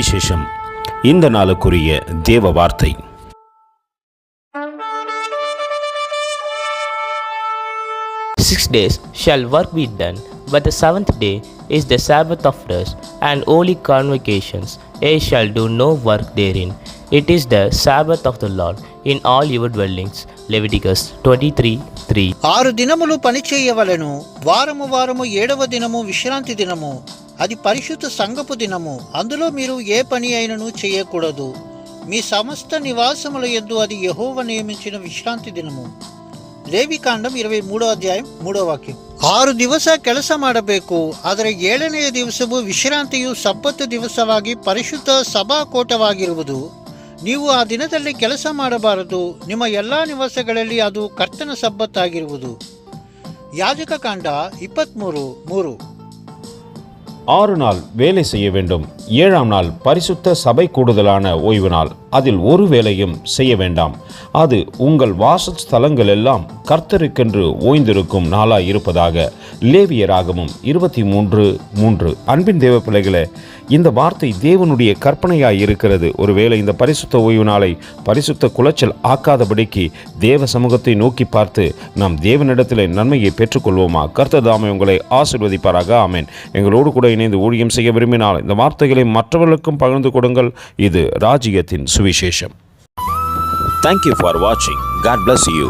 சுவிசேஷம். இந்த நாளுக்குரிய தேவ வார்த்தை. Six days shall work be done, but the seventh day is the Sabbath of rest and holy convocations. Ye shall do no work therein. It is the Sabbath of the Lord in all your dwellings. Leviticus 23:3. 6 దినములు పని చేయవలెను. వారము వారము 7వ దినము విశ్రాంతి దినము. అది పరిశుద్ధ సంఘపు దినము. అందులో మీరు ఏ పని అయినను చేయకూడదు. మీ సమస్త నివాసముల యందు అది యెహోవా నియమించిన ವಿಶ್ರಾಂತಿ ದಿನము. ಲೇವಿಕಾಂಡಂ 23వ ಅಧ್ಯಾಯ 3వ ವಾಕ್ಯ. 6 ದಿವಸ ಕೆಲಸ ಮಾಡಬೇಕು, ಆದರೆ 7ನೆಯ ದಿವಸವು ವಿಶ್ರಾಂತಿಯು ಸಬ್ಬತ್ ದಿವಸವಾಗಿ ಪರಿಶುದ್ಧ ಸಭಾಕೋಟವಾಗಿರುವುದು. ನೀವು ಆ ದಿನದಲ್ಲಿ ಕೆಲಸ ಮಾಡಬಾರದು. ನಿಮ್ಮ ಎಲ್ಲ ನಿವಾಸಗಳಲ್ಲಿ ಅದು ಕರ್ತನ ಸಬ್ಬತ್ತಾಗಿರುವುದು. யாஜக காண்ட 23:3. 6 நாள் வேலை செய்ய வேண்டும். 7ஆம் நாள் பரிசுத்த சபை கூடுதலான ஓய்வு நாள். அதில் ஒரு வேலையும் செய்ய வேண்டாம். அது உங்கள் வாசஸ்தலங்கள் எல்லாம் கர்த்தருக்கென்று ஓய்ந்திருக்கும் நாளாய் இருப்பதாக. லேவியராகமம் 23:3. அன்பின் தேவ பிள்ளைகளே, இந்த வார்த்தை தேவனுடைய கற்பனையாய் இருக்கிறது. ஒருவேளை இந்த பரிசுத்த ஓய்வு நாளை பரிசுத்த குலைச்சல் ஆக்காதபடிக்கு தேவ சமூகத்தை நோக்கி பார்த்து நாம் தேவனிடத்தில் நன்மையை பெற்றுக்கொள்வோமா? கர்த்தர் தாமே உங்களை ஆசீர்வதிப்பாராக. ஆமென். எங்களோடு கூட இணைந்து ஊழியம் செய்ய விரும்பினால் இந்த வார்த்தைகளை மற்றவர்களுக்கும் பகிர்ந்து கொடுங்கள். இது ராஜ்யத்தின் சுவிசேஷம். Thank you for watching. God bless you.